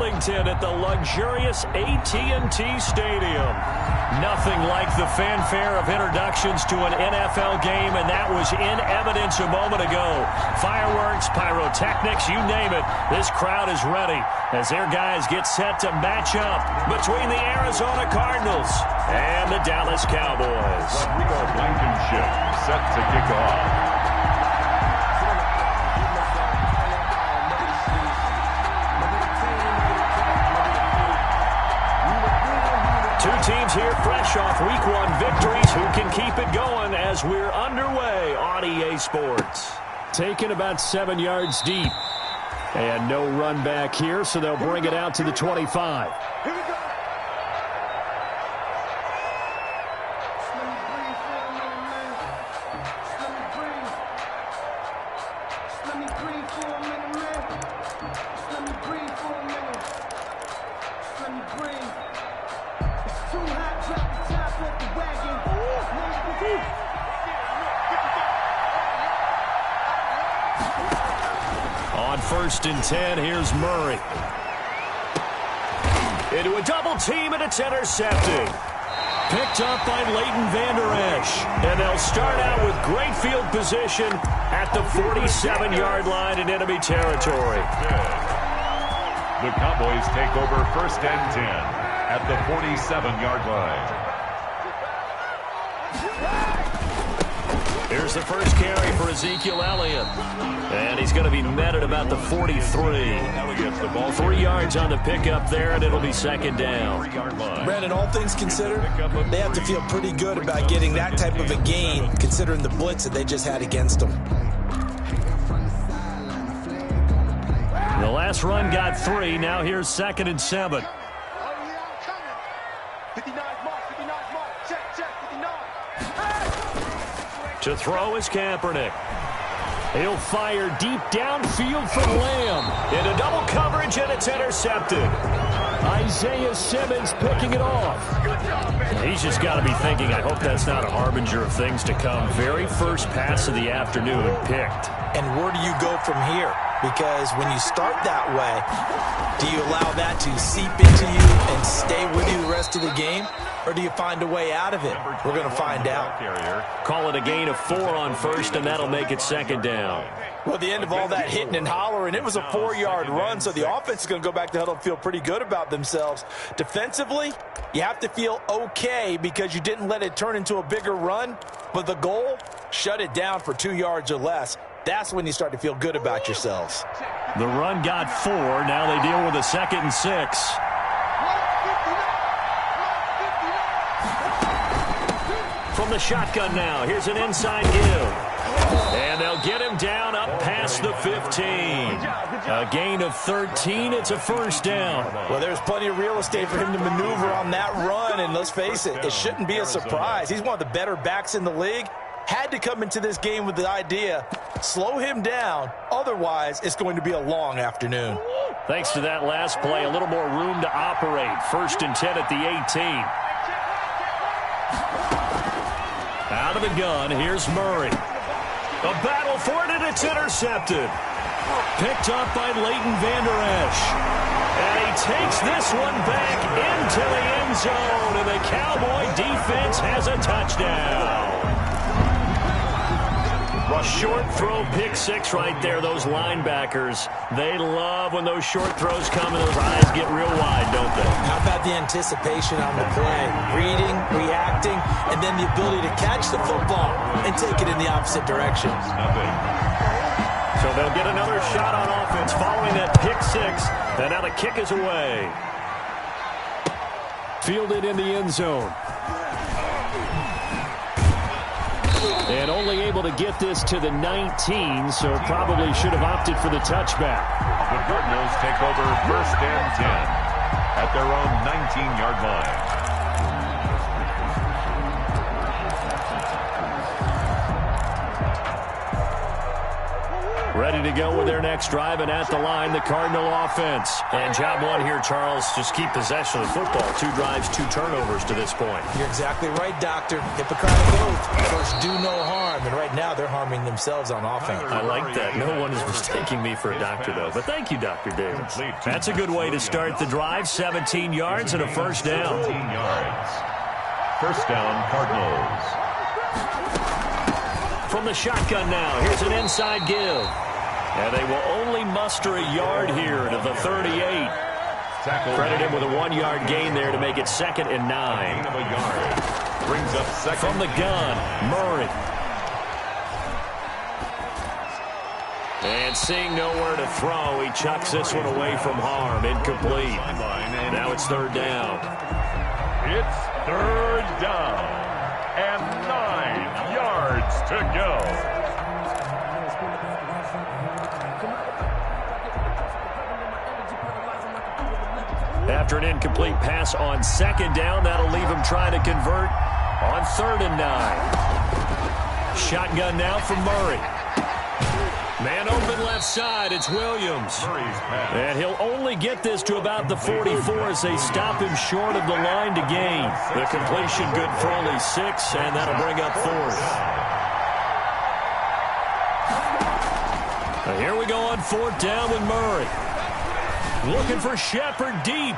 Arlington at the luxurious AT&T Stadium. Nothing like the fanfare of introductions to an NFL game, and that was in evidence a moment ago. Fireworks, pyrotechnics, you name it. This crowd is ready as their guys get set to match up between the Arizona Cardinals and the Dallas Cowboys. Rodrigo Blankenship set to kick off. Two teams here fresh off Week 1 victories who can keep it going as we're underway on EA Sports. Taken about 7 yards deep. And no run back here, so they'll bring it out to the 25. Here we go. On 1st and 10, here's Murray. Into a double team, and it's intercepted. Picked up by Leighton Vander Esch. And they'll start out with great field position at the 47-yard line in enemy territory. The Cowboys take over 1st and 10 at the 47-yard line. Here's the first carry for Ezekiel Elliott. And he's going to be met at about the 43. Elliott's the ball 3 yards on the pickup there, and it'll be 2nd down. Brandon, all things considered, they have to feel pretty good about getting that type of a game, considering the blitz that they just had against them. The last run got 3. Now here's 2nd and 7. To throw is Kaepernick. He'll fire deep downfield for Lamb. Into double coverage, and it's intercepted. Isaiah Simmons picking it off. He's just got to be thinking, I hope that's not a harbinger of things to come. Very first pass of the afternoon picked. And where do you go from here? Because when you start that way, do you allow that to seep into you and stay with you the rest of the game? Or do you find a way out of it? We're going to find out. Call it a gain of 4 on 1st, and that'll make it 2nd down. Well, at the end of all that hitting and hollering, it was a 4-yard run, so the offense is going to go back to huddle and feel pretty good about themselves. Defensively, you have to feel okay because you didn't let it turn into a bigger run, but the goal, shut it down for 2 yards or less. That's when you start to feel good about yourselves. The run got 4. Now they deal with a 2nd and 6. From the shotgun now, here's an inside give. And they'll get him down up past the 15. A gain of 13. It's a 1st down. Well, there's plenty of real estate for him to maneuver on that run. And let's face it, it shouldn't be a surprise. He's one of the better backs in the league. Had to come into this game with the idea, slow him down. Otherwise, it's going to be a long afternoon. Thanks to that last play, a little more room to operate. 1st and 10 at the 18. Out of the gun, here's Murray. A battle for it, and it's intercepted. Picked up by Leighton Vander Esch. And he takes this one back into the end zone, and the Cowboy defense has a touchdown. A short throw, pick 6 right there. Those linebackers, they love when those short throws come and those eyes get real wide, don't they? How about the anticipation on the play? Reading, reacting, and then the ability to catch the football and take it in the opposite direction. So they'll get another shot on offense following that pick 6, and now the kick is away. Fielded in the end zone. And only able to get this to the 19, so probably should have opted for the touchback. The Cardinals take over 1st and 10 at their own 19-yard line. Ready to go with their next drive, and at the line, the Cardinal offense. And job one here, Charles, just keep possession of the football. 2 drives, 2 turnovers to this point. You're exactly right, Doctor. Hippocratic oath. First, do no harm. And right now, they're harming themselves on offense. I like that. No one is mistaking me for a doctor, though. But thank you, Dr. Davis. That's a good way to start the drive. 17 yards and a first down. 17 yards. First down, Cardinals. From the shotgun now, here's an inside give. And they will only muster a yard here to the 38. Credit him with a 1-yard gain there to make it 2nd and 9. Brings up second. From the gun, Murray. And seeing nowhere to throw, he chucks this one away from harm. Incomplete. Now it's 3rd down. It's 3rd down. And 9 yards to go. After an incomplete pass on 2nd down, that'll leave him trying to convert on 3rd and 9. Shotgun now from Murray. Man open left side, it's Williams. And he'll only get this to about the 44 as they stop him short of the line to gain. The completion good for only 6, and that'll bring up 4th. Now here we go on 4th down with Murray. Looking for Shepard deep.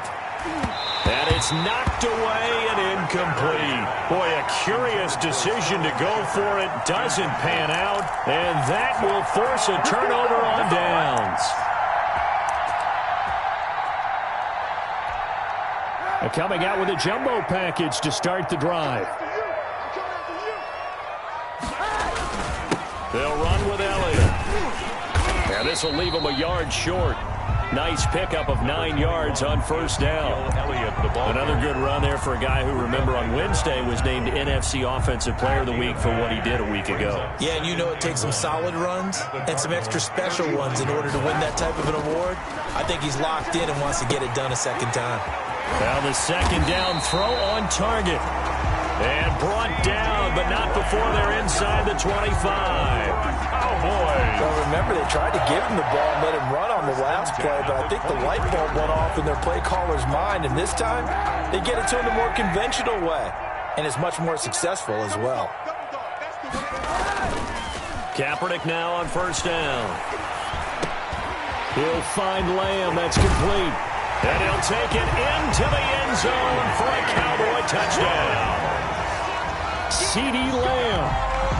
And it's knocked away and incomplete. Boy, a curious decision to go for it. Doesn't pan out. And that will force a turnover on downs. And coming out with a jumbo package to start the drive. They'll run with Elliott. And this will leave them a yard short. Nice pickup of 9 yards on 1st down. Another good run there for a guy who, remember, on Wednesday was named NFC Offensive Player of the Week for what he did a week ago. Yeah, and you know it takes some solid runs and some extra special ones in order to win that type of an award. I think he's locked in and wants to get it done a 2nd time. Now the 2nd down throw on target. And brought down, but not before they're inside the 25. Cowboys. Well, remember, they tried to give him the ball and let him run on the last play, but I think the light bulb went off in their play caller's mind, and this time they get it to him the more conventional way, and it's much more successful as well. Kaepernick now on 1st down. He'll find Lamb. That's complete. And he'll take it into the end zone for a Cowboy touchdown. CeeDee Lamb,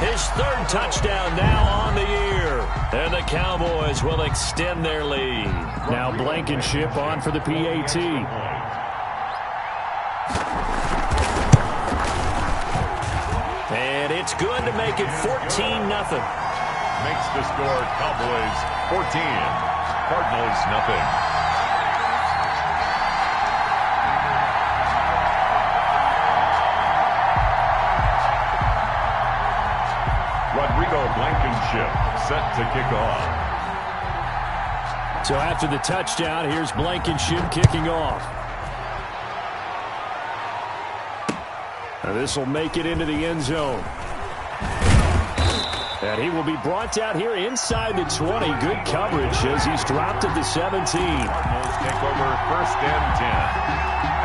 his 3rd touchdown now on the year. And the Cowboys will extend their lead. Now Blankenship on for the PAT. And it's good to make it 14-0. Makes the score Cowboys 14, Cardinals nothing. Blankenship set to kick off. So after the touchdown, here's Blankenship kicking off. Now this will make it into the end zone. And he will be brought down here inside the 20. Good coverage as he's dropped at the 17. Cardinals take over 1st and 10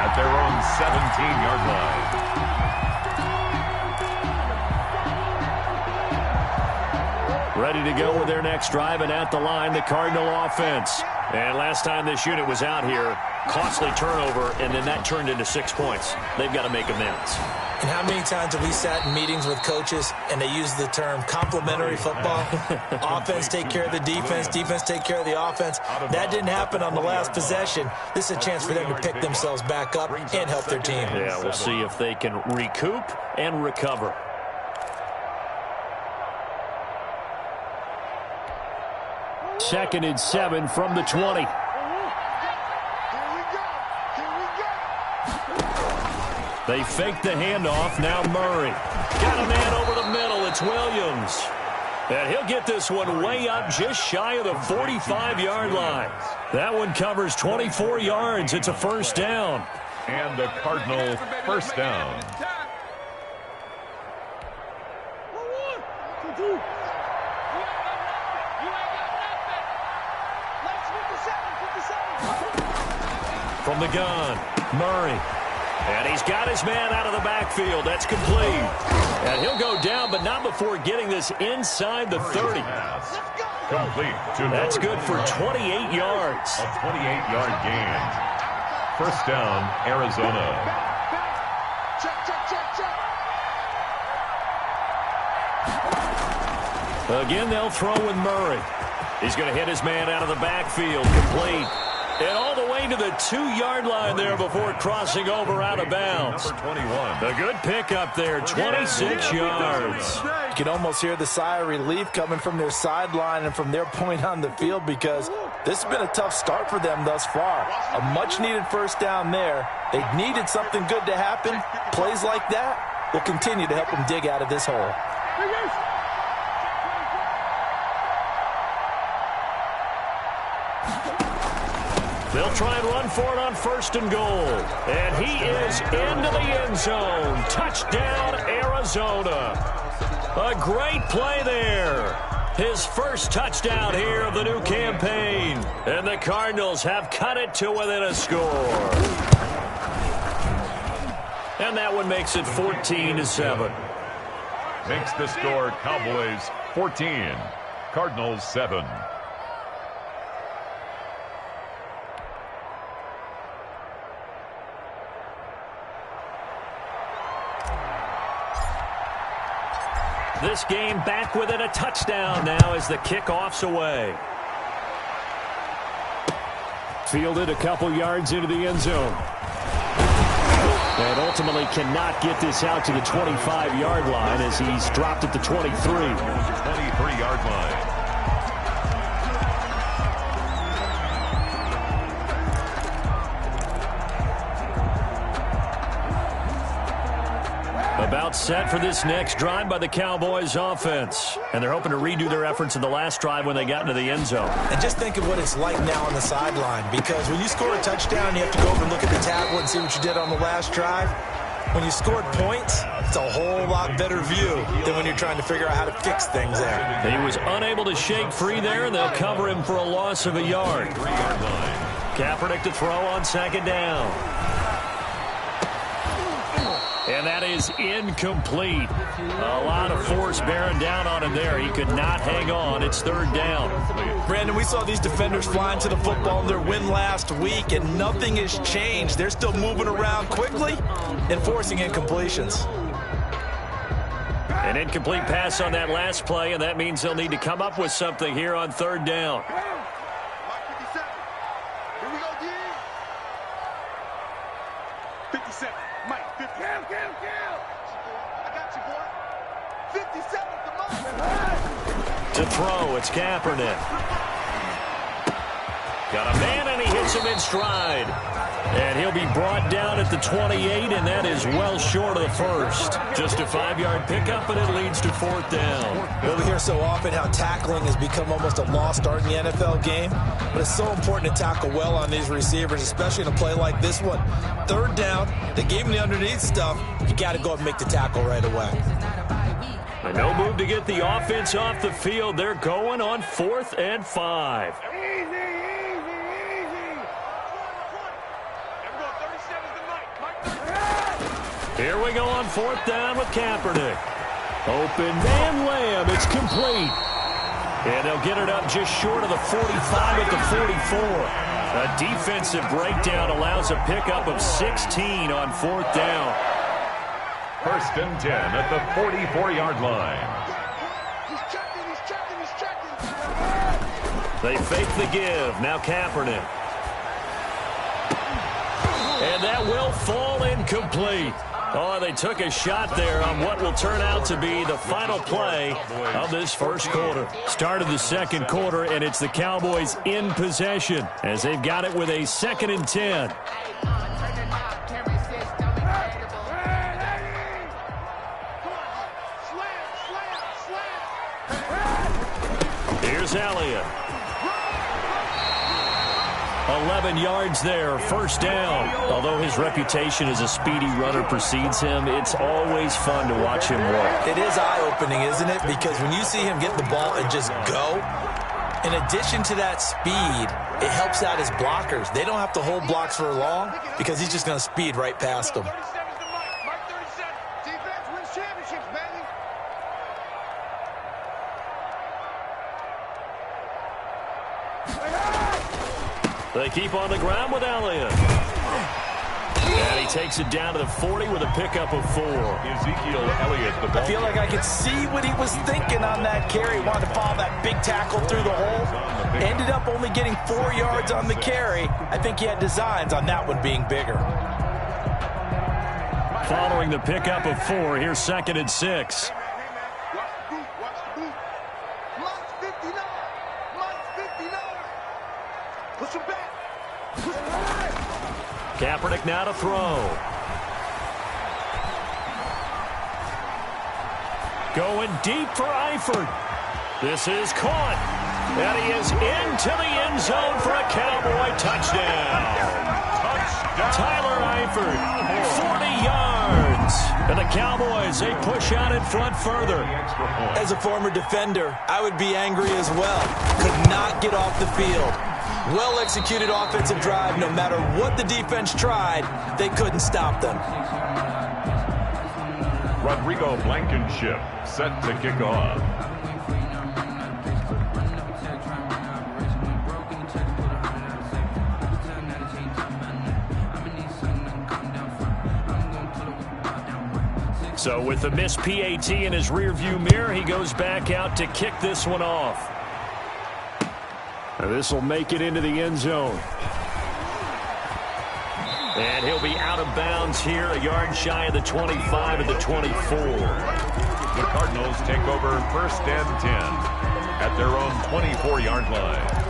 at their own 17-yard line. Ready to go with their next drive, and at the line, the Cardinal offense. And last time this unit was out here, costly turnover, and then that turned into 6 points. They've got to make amends. And how many times have we sat in meetings with coaches and they use the term complementary football? Offense take care of the defense, defense take care of the offense. That didn't happen on the last possession. This is a chance for them to pick themselves back up and help their team. Yeah, we'll see if they can recoup and recover. Second and 7 from the 20. They fake the handoff. Now Murray. Got a man over the middle. It's Williams. And he'll get this one way up just shy of the 45-yard line. That one covers 24 yards. It's a 1st down. And the Cardinal 1st down. from the gun. Murray. And he's got his man out of the backfield. That's complete. And he'll go down, but not before getting this inside the 30. Complete. That's good for 28 yards. A 28-yard gain. First down, Arizona. Again, they'll throw with Murray. He's going to hit his man out of the backfield. Complete. And all the way to the 2-yard line there before crossing over out of bounds. Number 21. A good pickup there, 26 yards. You can almost hear the sigh of relief coming from their sideline and from their point on the field because this has been a tough start for them thus far. A much-needed first down there. They needed something good to happen. Plays like that will continue to help them dig out of this hole. They'll try and run for it on 1st and goal. And he is into the end zone. Touchdown, Arizona. A great play there. His first touchdown here of the new campaign. And the Cardinals have cut it to within a score. And that one makes it 14-7. Makes the score Cowboys 14, Cardinals 7. This game back within a touchdown now as the kickoff's away. Fielded a couple yards into the end zone. And ultimately cannot get this out to the 25-yard line as he's dropped at the 23. 23-yard line. About set for this next drive by the Cowboys offense. And they're hoping to redo their efforts in the last drive when they got into the end zone. And just think of what it's like now on the sideline, because when you score a touchdown, you have to go over and look at the tackle and see what you did on the last drive. When you scored points, it's a whole lot better view than when you're trying to figure out how to fix things there. He was unable to shake free there, and they'll cover him for a loss of a yard. 3-yard line. Kaepernick to throw on 2nd down. And that is incomplete. A lot of force bearing down on him there. He could not hang on. It's 3rd down. Brandon, we saw these defenders flying to the football in their win last week, and nothing has changed. They're still moving around quickly and forcing incompletions. An incomplete pass on that last play, and that means they'll need to come up with something here on 3rd down. To throw, it's Kaepernick. Got a man, and he hits him in stride. And he'll be brought down at the 28, and that is well short of the first. Just a 5-yard pickup, and it leads to 4th down. Well, we hear so often how tackling has become almost a lost art in the NFL game, but it's so important to tackle well on these receivers, especially in a play like this one. 3rd down, they gave him the underneath stuff. You got to go and make the tackle right away. And no move to get the offense off the field. They're going on 4th and 5. Here we go on 4th down with Kaepernick. Open man Lamb. It's complete. And they'll get it up just short of the 45 at the 44. A defensive breakdown allows a pickup of 16 on 4th down. 1st and 10 at the 44-yard line. They fake the give. Now Kaepernick. And that will fall incomplete. Oh, they took a shot there on what will turn out to be the final play of this first quarter. Start of the second quarter, and it's the Cowboys in possession as they've got it with a 2nd and 10. Here's Elliott. 11 yards there, 1st down. Although his reputation as a speedy runner precedes him, it's always fun to watch him work. It is eye-opening, isn't it? Because when you see him get the ball and just go, In addition to that speed, it helps out his blockers. They don't have to hold blocks for long because he's just going to speed right past them. They keep on the ground with Elliott. And he takes it down to the 40 with a pickup of 4. Ezekiel Elliott, the ball. I feel like I could see what he was thinking on that carry. He wanted to follow that big tackle through the hole. Ended up only getting 4 yards on the carry. I think he had designs on that one being bigger. Following the pickup of 4, here's 2nd and 6. Kaepernick now to throw. Going deep for Eifert. This is caught. And he is into the end zone for a Cowboy touchdown. Tyler Eifert, 40 yards. And the Cowboys, they push out in front further. As a former defender, I would be angry as well. Could not get off the field. Well-executed offensive drive. No matter what the defense tried, they couldn't stop them. Rodrigo Blankenship set to kick off. So with the missed PAT in his rearview mirror, he goes back out to kick this one off. This will make it into the end zone. And he'll be out of bounds here, a yard shy of the 25 and the 24. The Cardinals take over 1st and 10 at their own 24-yard line.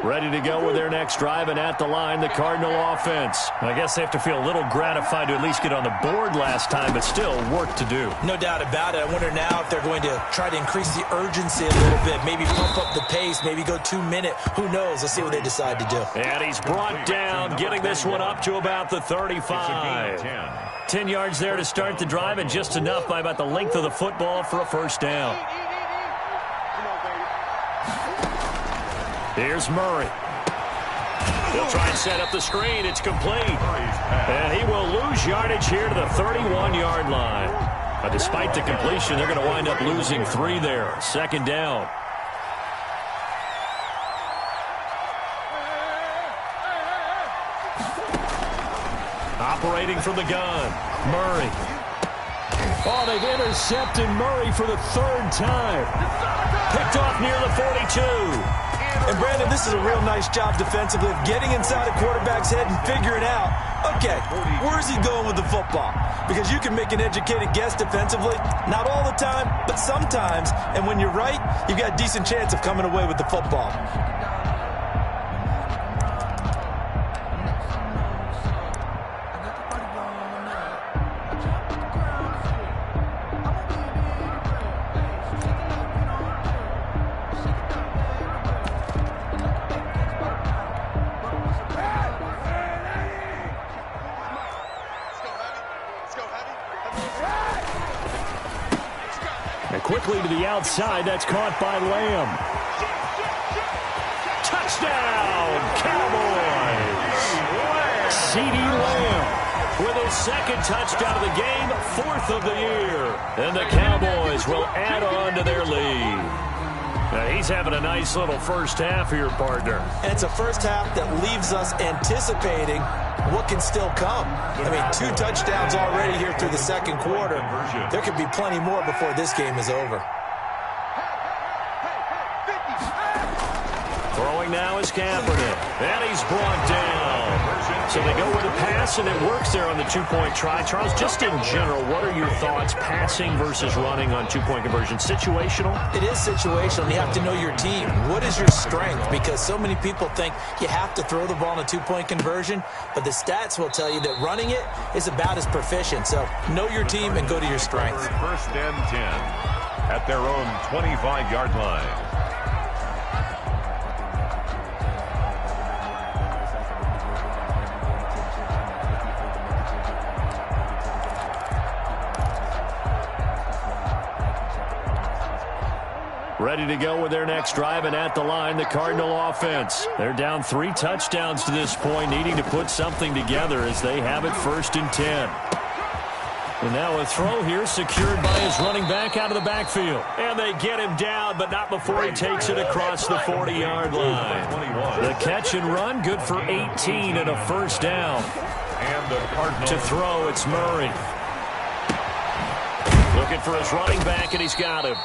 Ready to go with their next drive, and at the line, the Cardinal offense. I guess they have to feel a little gratified to at least get on the board last time, but still work to do. No doubt about it. I wonder now if they're going to try to increase the urgency a little bit, maybe pump up the pace, maybe go 2-minute. Who knows? Let's see what they decide to do. And he's brought down, getting this one up to about the 35. 10 yards there to start the drive, and just enough by about the length of the football for a first down. Here's Murray. He'll try and set up the screen. It's complete. And he will lose yardage here to the 31-yard line. But despite the completion, they're going to wind up losing 3 there. 2nd down. Operating from the gun, Murray. Oh, they've intercepted Murray for the 3rd time. Picked off near the 42. And, Brandon, this is a real nice job defensively of getting inside a quarterback's head and figuring out, okay, where's he going with the football? Because you can make an educated guess defensively, not all the time, but sometimes. And when you're right, you've got a decent chance of coming away with the football. Quickly to the outside. That's caught by Lamb. Touchdown, Cowboys! CeeDee Lamb with his 2nd touchdown of the game, 4th of the year. And the Cowboys will add on to their lead. Now he's having a nice little first half here, partner. And it's a first half that leaves us anticipating what can still come. I mean, 2 touchdowns already here through the 2nd quarter. There could be plenty more before this game is over. Throwing now is Kaepernick. And he's brought down. So they go with a pass, and it works there on the two-point try. Charles, just in general, what are your thoughts passing versus running on two-point conversion? Situational? It is situational. You have to know your team. What is your strength? Because so many people think you have to throw the ball in a two-point conversion, but the stats will tell you that running it is about as proficient. So know your team and go to your strength. First and 10 at their own 25-yard line. Ready to go with their next drive, and at the line, the Cardinal offense. They're down 3 touchdowns to this point, needing to put something together as they have it first and 10. And now a throw here secured by his running back out of the backfield. And they get him down, but not before he takes it across the 40-yard line. The catch and run, good for 18 and a first down. And the Cardinals to throw, it's Murray. Looking for his running back, and he's got him.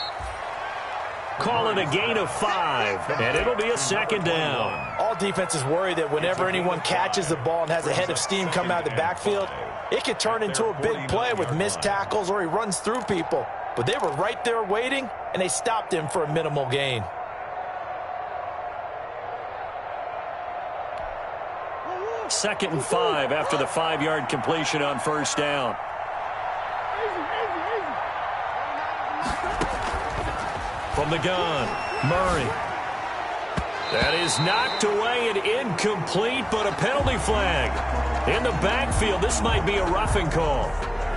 Call it a gain of 5, and it'll be a second down. All defenses worry that whenever anyone catches the ball and has a head of steam come out of the backfield, it could turn into a big play with missed tackles or he runs through people. But they were right there waiting, and they stopped him for a minimal gain. Second and 5 after the 5-yard completion on first down. From the gun, Murray. That is knocked away and incomplete, but a penalty flag. In the backfield, this might be a roughing call.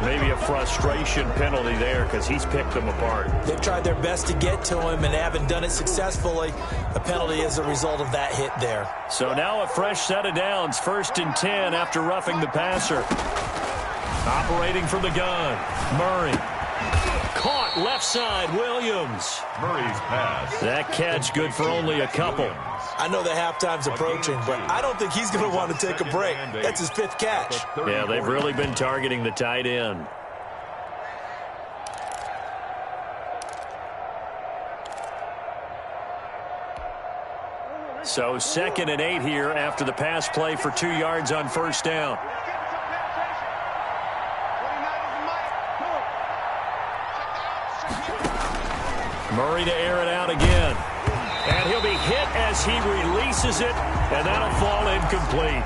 Maybe a frustration penalty there because he's picked them apart. They've tried their best to get to him and haven't done it successfully. A penalty is a result of that hit there. So now a fresh set of downs, first and 10 after roughing the passer. Operating from the gun, Murray. Caught left side, Williams. Murray's pass. That catch good for only a couple. I know the halftime's approaching, but I don't think he's going to want to take a break. That's his 5th catch. Yeah, they've really been targeting the tight end. So 2nd and 8 here after the pass play for 2 yards on first down. Murray to air it out again. And he'll be hit as he releases it, and that'll fall incomplete.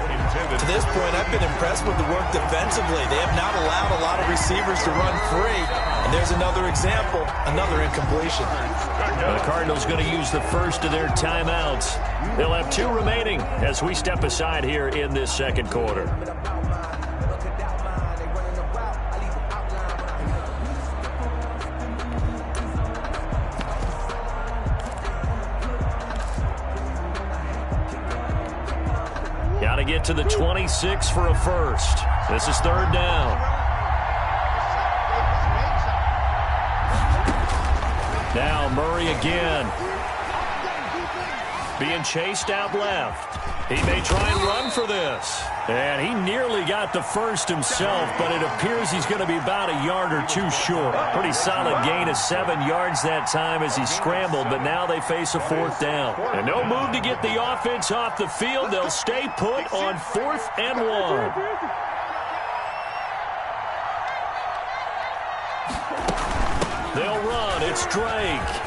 To this point, I've been impressed with the work defensively. They have not allowed a lot of receivers to run free. And there's another example, another incompletion. The Cardinals going to use the first of their timeouts. They'll have 2 remaining as we step aside here in this second quarter. Got to get to the 26 for a first. This is 3rd down. Now Murray again. Being chased out left. He may try and run for this. And he nearly got the first himself, but it appears he's going to be about a yard or 2 short. Pretty solid gain of 7 yards that time as he scrambled, but now they face a 4th down. And no move to get the offense off the field. They'll stay put on 4th and 1. They'll run. It's Drake.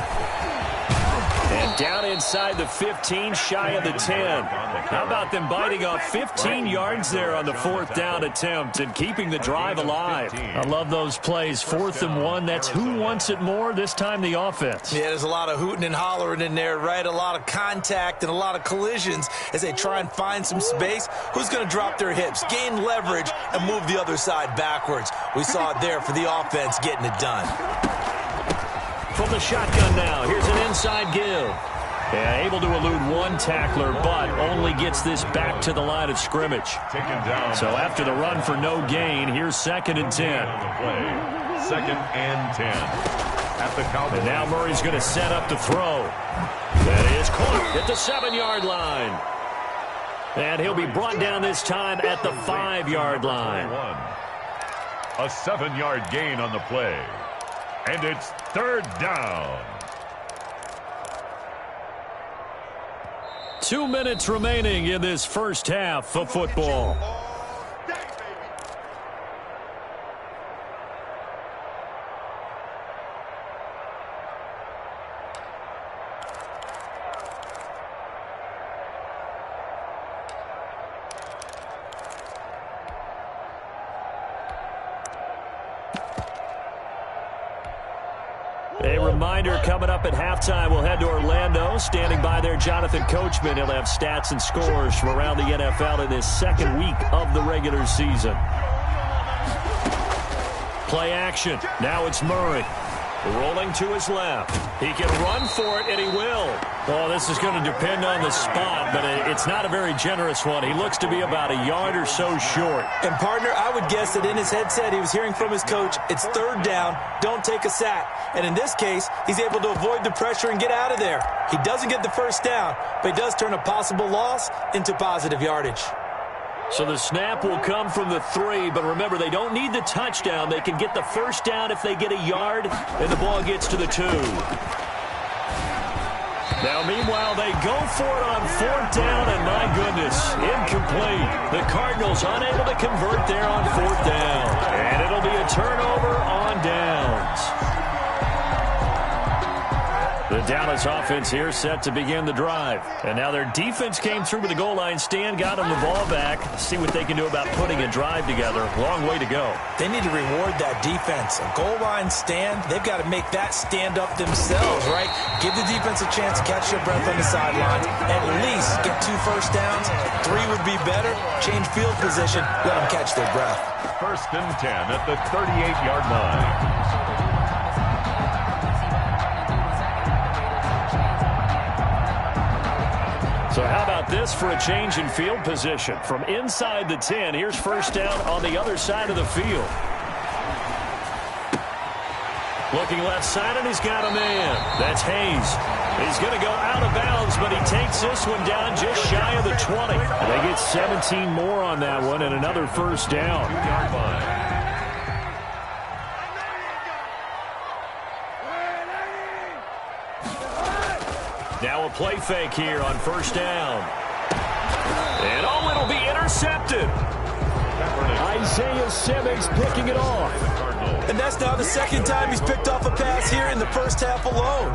And down inside the 15, shy of the 10. How about them biting off 15 yards there on the 4th down attempt and keeping the drive alive? I love those plays. 4th and 1, that's who wants it more, this time the offense. Yeah, there's a lot of hooting and hollering in there, right? A lot of contact and a lot of collisions as they try and find some space. Who's going to drop their hips, gain leverage, and move the other side backwards? We saw it there for the offense getting it done. From the shotgun now, here's an inside give. Yeah, able to elude 1 tackler, but only gets this back to the line of scrimmage. So after the run for no gain, here's 2nd and 10. 2nd and 10. At the count. And now Murray's going to set up to throw. That is caught at the 7-yard line. And he'll be brought down this time at the 5-yard line. A 7-yard gain on the play. And it's 3rd down. 2 minutes remaining in this first half of football. A reminder coming up at halftime, we'll head to Orlando. Standing by there, Jonathan Coachman. He'll have stats and scores from around the NFL in his second week of the regular season. Play action. Now it's Murray. Rolling to his left. He can run for it, and he will. Oh, this is going to depend on the spot, but it's not a very generous one. He looks to be about a yard or so short. And, partner, I would guess that in his headset he was hearing from his coach, it's third down, don't take a sack. And in this case, he's able to avoid the pressure and get out of there. He doesn't get the first down, but he does turn a possible loss into positive yardage. So the snap will come from the 3, but remember, they don't need the touchdown. They can get the first down if they get a yard, and the ball gets to the 2. Now, meanwhile, they go for it on fourth down, and my goodness, incomplete. The Cardinals unable to convert there on fourth down, and it'll be a turnover on downs. The Dallas offense here set to begin the drive. And now their defense came through with the goal line stand, got them the ball back. See what they can do about putting a drive together. Long way to go. They need to reward that defense. A goal line stand, they've got to make that stand up themselves, right? Give the defense a chance to catch their breath on the sidelines. At least get 2 first downs. 3 would be better. Change field position. Let them catch their breath. First and 10 at the 38-yard line. So how about this for a change in field position? From inside the 10, here's first down on the other side of the field. Looking left side, and he's got a man. That's Hayes. He's going to go out of bounds, but he takes this one down just shy of the 20. And they get 17 more on that one and another first down. Now a play fake here on first down. And oh, it'll be intercepted. Isaiah Simmons picking it off. And that's now the second time he's picked off a pass here in the first half alone.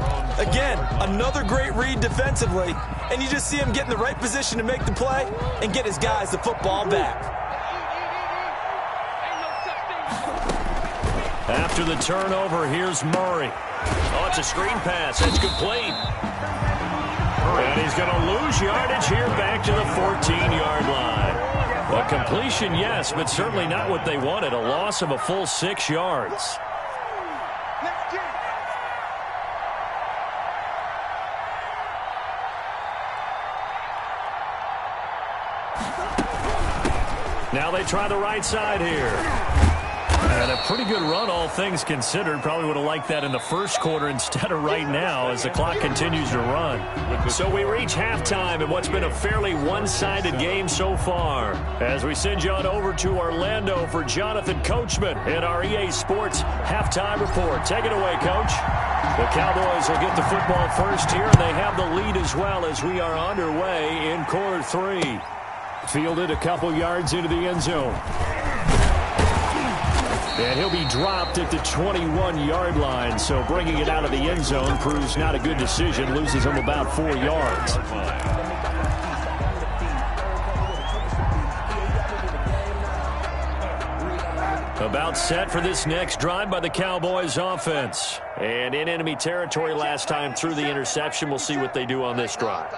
Again, another great read defensively. And you just see him get in the right position to make the play and get his guys the football back. After the turnover, here's Murray. Oh, it's a screen pass. That's complete. And he's going to lose yardage here back to the 14-yard line. A completion, yes, but certainly not what they wanted. A loss of a full 6 yards. Now they try the right side here. And a pretty good run, all things considered. Probably would have liked that in the first quarter instead of right now as the clock continues to run. So we reach halftime in what's been a fairly one-sided game so far. As we send you on over to Orlando for Jonathan Coachman in our EA Sports halftime report. Take it away, Coach. The Cowboys will get the football first here, and they have the lead as well as we are underway in quarter 3. Fielded a couple yards into the end zone. And he'll be dropped at the 21-yard line, so bringing it out of the end zone proves not a good decision. Loses him about 4 yards. About set for this next drive by the Cowboys offense. And in enemy territory last time through the interception. We'll see what they do on this drive.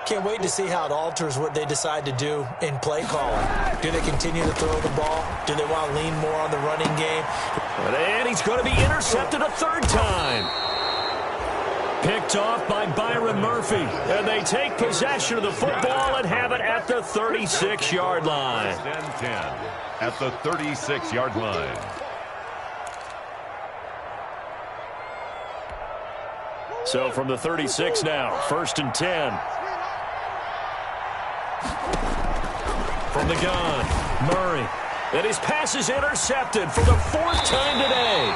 Can't wait to see how it alters what they decide to do in play calling. Do they continue to throw the ball? Do they want to lean more on the running game? And he's going to be intercepted a third time. Picked off by Byron Murphy. And they take possession of the football and have it at the 36-yard line. 10 at the 36-yard line. So from the 36 now, first and 10. From the gun, Murray. And his pass is intercepted for the 4th time today.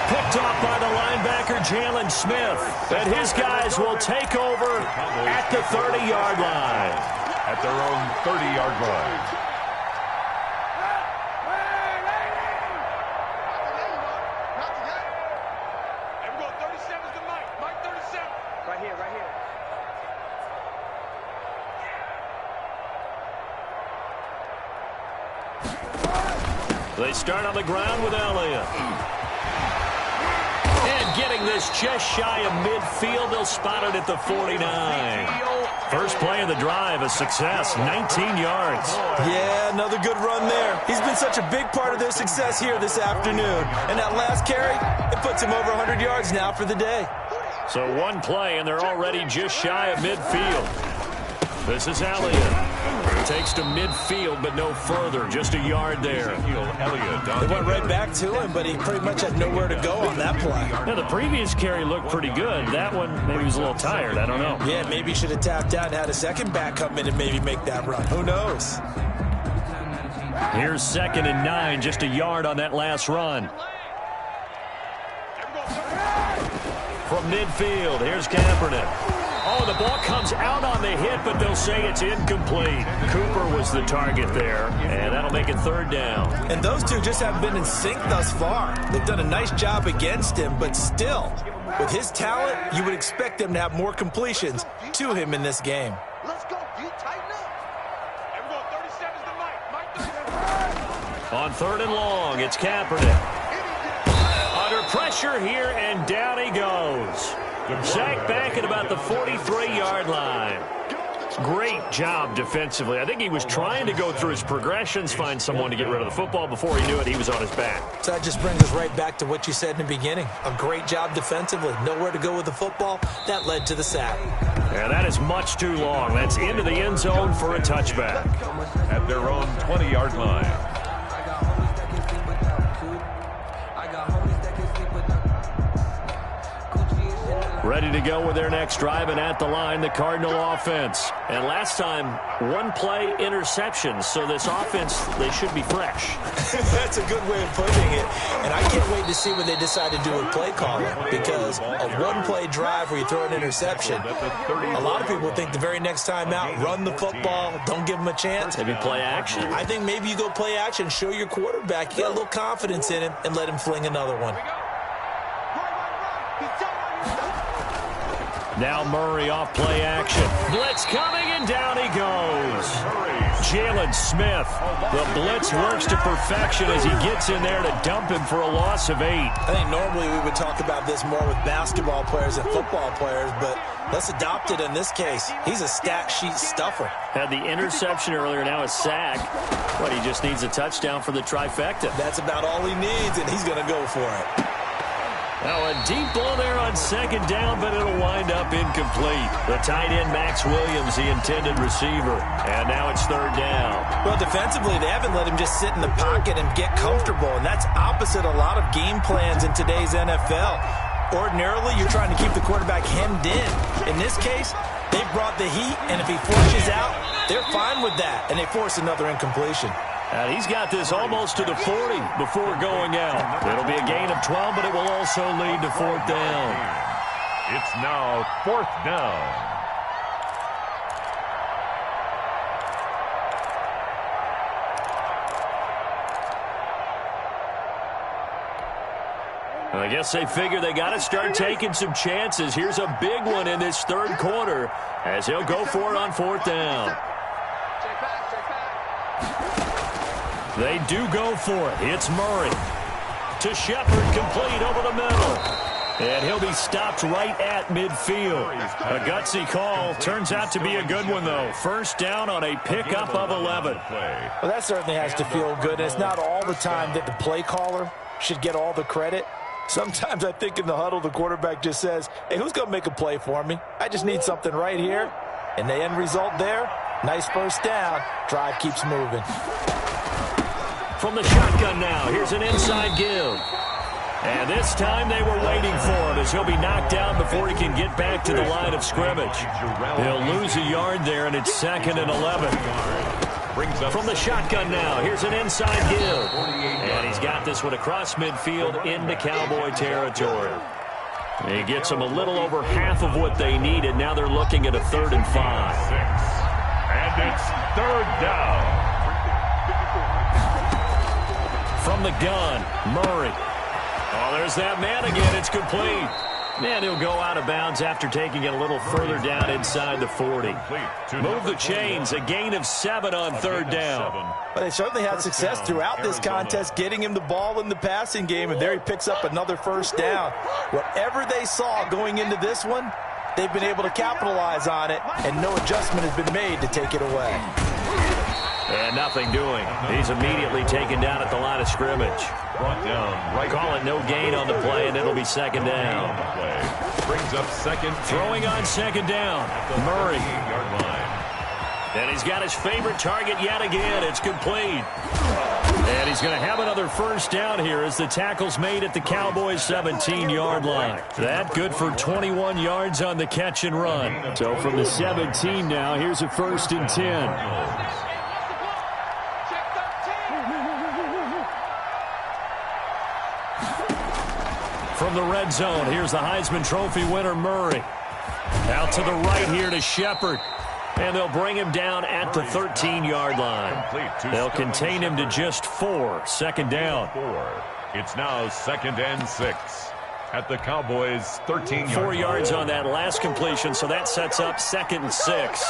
Picked off by the linebacker, Jalen Smith. And his guys will take over at the 30-yard line. At their own 30-yard line. They start on the ground with Elliott. getting this just shy of midfield. They'll spot it at the 49. First play of the drive, a success, 19 yards. Yeah, another good run there. He's been such a big part of their success here this afternoon. And that last carry, it puts him over 100 yards now for the day. So one play, and they're already just shy of midfield. This is Elliott. Takes to midfield, but no further. Just a yard there. They went right back to him, but he pretty much had nowhere to go on that play. Now, the previous carry looked pretty good. That one, maybe he was a little tired. I don't know. Yeah, maybe he should have tapped out and had a second back come in and maybe make that run. Who knows? Here's 2nd and 9, just a yard on that last run. From midfield, here's Kaepernick. Oh, the ball comes out on the hit, but they'll say it's incomplete. Cooper was the target there, and that'll make it 3rd down. And those two just haven't been in sync thus far. They've done a nice job against him, but still, with his talent, you would expect them to have more completions to him in this game. Let's go. You tighten up. Everyone, 37's the mic. On 3rd and long, it's Kaepernick. Under pressure here, and down he goes. Sacked back at about the 43-yard line. Great job defensively. I think he was trying to go through his progressions, find someone to get rid of the football. Before he knew it, he was on his back. So that just brings us right back to what you said in the beginning. A great job defensively. Nowhere to go with the football. That led to the sack. Yeah, that is much too long. That's into the end zone for a touchback. At their own 20-yard line. Ready to go with their next drive, and at the line, the Cardinal offense. And last time, one play interception, so this offense, they should be fresh. That's a good way of putting it. And I can't wait to see what they decide to do with play calling, because a one-play drive where you throw an interception, a lot of people think the very next time out, run the football, don't give them a chance. Maybe play action. I think maybe you go play action, show your quarterback, you got a little confidence in him, and let him fling another one. Now Murray off play action. Blitz coming, and down he goes. Jalen Smith. The blitz works to perfection as he gets in there to dump him for a loss of 8. I think normally we would talk about this more with basketball players and football players, but let's adopt it in this case. He's a stat sheet stuffer. Had the interception earlier, now a sack. But he just needs a touchdown for the trifecta. That's about all he needs, and he's going to go for it. Now a deep ball there on 2nd down, but it'll wind up incomplete. The tight end, Max Williams, the intended receiver. And now it's 3rd down. Well, defensively, they haven't let him just sit in the pocket and get comfortable, and that's opposite a lot of game plans in today's NFL. Ordinarily, you're trying to keep the quarterback hemmed in. In this case, they brought the heat, and if he forces out, they're fine with that, and they force another incompletion. And he's got this almost to the 40 before going out. It'll be a gain of 12, but it will also lead to 4th down. It's now 4th down. I guess they figure they got to start taking some chances. Here's a big one in this 3rd quarter as he'll go for it on 4th down. They do go for it. It's Murray. To Shepard, complete over the middle. And he'll be stopped right at midfield. A gutsy call. Turns out to be a good one, though. 1st down on a pickup of 11. Well, that certainly has to feel good. It's not all the time that the play caller should get all the credit. Sometimes I think in the huddle, the quarterback just says, hey, who's going to make a play for me? I just need something right here. And the end result there, nice 1st down. Drive keeps moving. From the shotgun now, here's an inside give. And this time they were waiting for him as he'll be knocked down before he can get back to the line of scrimmage. He'll lose a yard there, and it's 2nd and 11. From the shotgun now, here's an inside give. And he's got this one across midfield into Cowboy territory. He gets them a little over half of what they needed. Now they're looking at a 3rd and 5. And it's 3rd down. From the gun, Murray. Oh, there's that man again. It's complete. And he'll go out of bounds after taking it a little further down inside the 40. Move the chains, a gain of 7 on third down. Well, they certainly had success throughout this contest getting him the ball in the passing game, and there he picks up another first down. Whatever they saw going into this one, they've been able to capitalize on it, and no adjustment has been made to take it away. And nothing doing. He's immediately taken down at the line of scrimmage. Brought down. Call it no gain on the play, and it'll be second down. Brings up second. Throwing on second down. Murray. And he's got his favorite target yet again. It's complete. And he's going to have another first down here as the tackle's made at the Cowboys' 17-yard line. That good for 21 yards on the catch and run. So from the 17 now, here's a 1st and 10. From the red zone, here's the Heisman Trophy winner, Murray. Out to the right here to Shepard. And they'll bring him down at the 13-yard line. They'll contain him to just 4. Second down. It's now 2nd and 6 at the Cowboys' 13-yard line. 4 yards on that last completion, so that sets up 2nd and 6.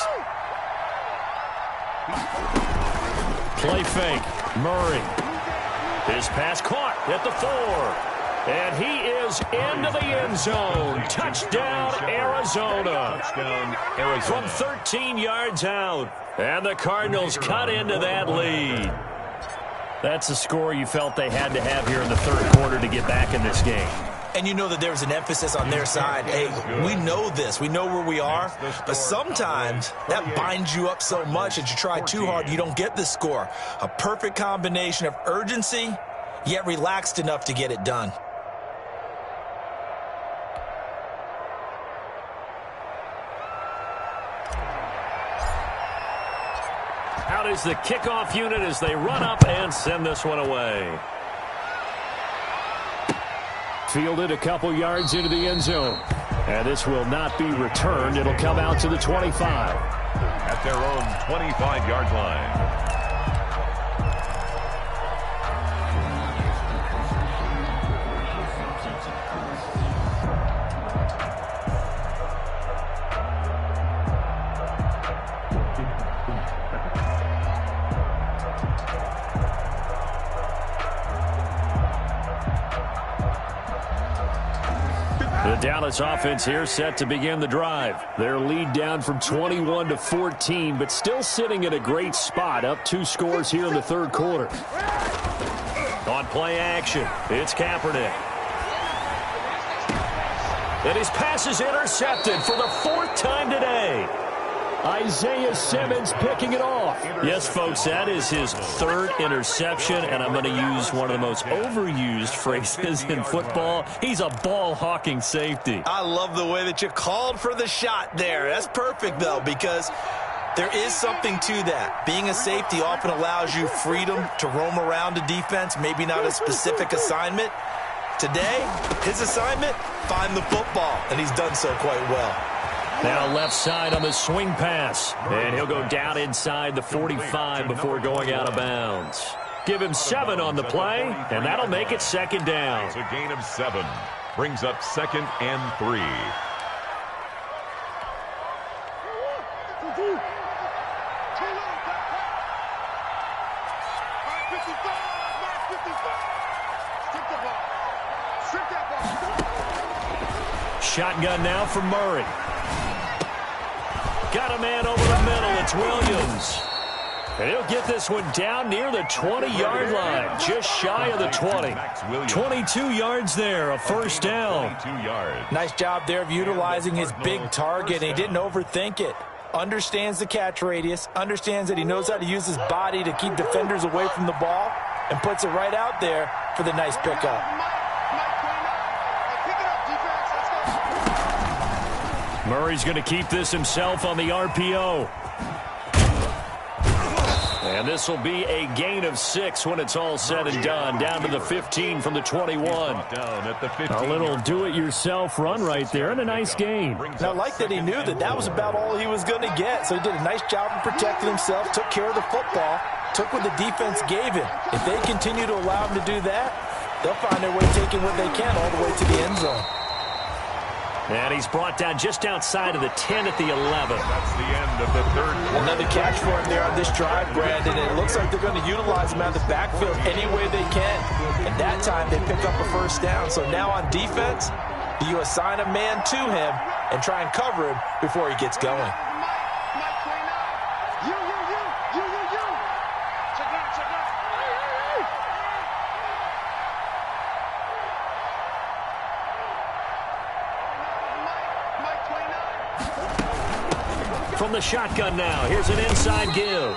Play fake. Murray. His pass caught at the 4. And he is into the end zone. Touchdown, Arizona. From 13 yards out. And the Cardinals cut into that lead. That's a score you felt they had to have here in the third quarter to get back in this game. And you know that there's an emphasis on their side. Hey, we know this. We know where we are. But sometimes that binds you up so much that you try too hard, you don't get the score. A perfect combination of urgency, yet relaxed enough to get it done. Out is the kickoff unit as they run up and send this one away. Fielded a couple yards into the end zone. And this will not be returned. It'll come out to the 25. At their own 25-yard line. The Dallas offense here set to begin the drive. Their lead down from 21 to 14, but still sitting at a great spot, up 2 scores here in the third quarter. On play action, it's Kaepernick. And his pass is intercepted for the 4th time today. Isaiah Simmons picking it off. Yes, folks, that is his 3rd interception, and I'm going to use one of the most overused phrases in football. He's a ball-hawking safety. I love the way that you called for the shot there. That's perfect, though, because there is something to that. Being a safety often allows you freedom to roam around a defense, maybe not a specific assignment. Today, his assignment, find the football, and he's done so quite well. Now left side on the swing pass. And he'll go down inside the 45 before going out of bounds. Give him 7 on the play, and that'll make it second down. It's a gain of 7. Brings up 2nd and 3. Shotgun now for Murray. Got a man over the middle. It's Williams. And he'll get this one down near the 20-yard line, just shy of the 20. 22 yards there, a first down. Nice job there of utilizing his big target. He didn't overthink it. Understands the catch radius, understands that he knows how to use his body to keep defenders away from the ball, and puts it right out there for the nice pickup. Murray's going to keep this himself on the RPO. And this will be a gain of 6 when it's all said and done. Down to the 15 from the 21. A little do-it-yourself run right there and a nice gain. Now, I like that he knew that that was about all he was going to get. So he did a nice job of protecting himself, took care of the football, took what the defense gave him. If they continue to allow him to do that, they'll find their way taking what they can all the way to the end zone. And he's brought down just outside of the 10 at the 11. That's the end of the third quarter. Another catch for him there on this drive, Brandon. And it looks like they're going to utilize him out of the backfield any way they can. And that time they pick up a first down. So now on defense, you assign a man to him and try and cover him before he gets going. From the shotgun now, here's an inside give.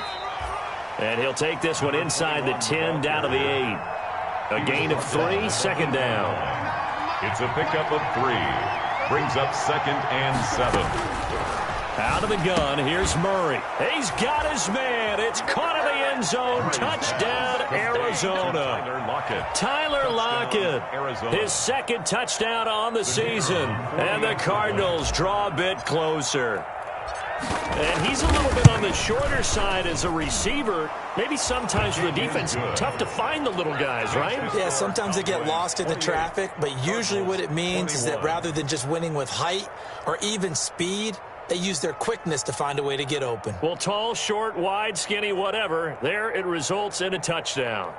And he'll take this one inside the 10 down to the 8. A gain of 3, second down. It's a pickup of 3. Brings up 2nd and 7. Out of the gun, here's Murray. He's got his man. It's caught in the end zone. Touchdown, Arizona. Tyler Lockett. His second touchdown on the season. And the Cardinals draw a bit closer. And he's a little bit on the shorter side as a receiver. Maybe sometimes for the defense, tough to find the little guys, right? Yeah, sometimes they get lost in the traffic, but usually what it means is that rather than just winning with height or even speed, they use their quickness to find a way to get open. Well, tall, short, wide, skinny, whatever, there it results in a touchdown.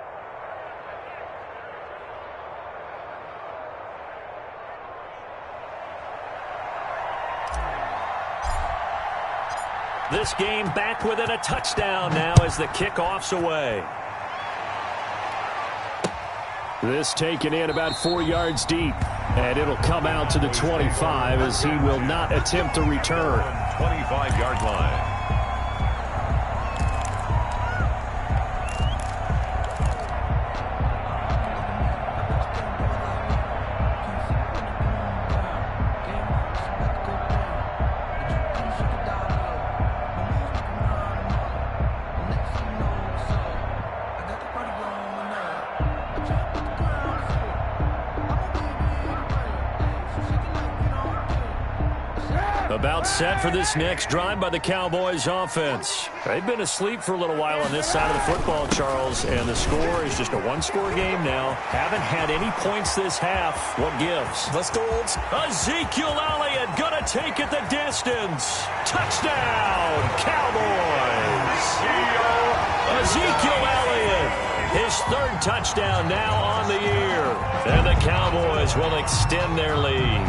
This game back within a touchdown now as the kickoff's away. This taken in about 4 yards deep. And it'll come out to the 25 as he will not attempt to return. 25-yard line. About set for this next drive by the Cowboys offense. They've been asleep for a little while on this side of the football, Charles, and the score is just a one-score game now. Haven't had any points this half. What gives? Let's go, Olds. Ezekiel Elliott gonna take it the distance. Touchdown, Cowboys. Ezekiel Elliott, his third touchdown now on the year. And the Cowboys will extend their lead.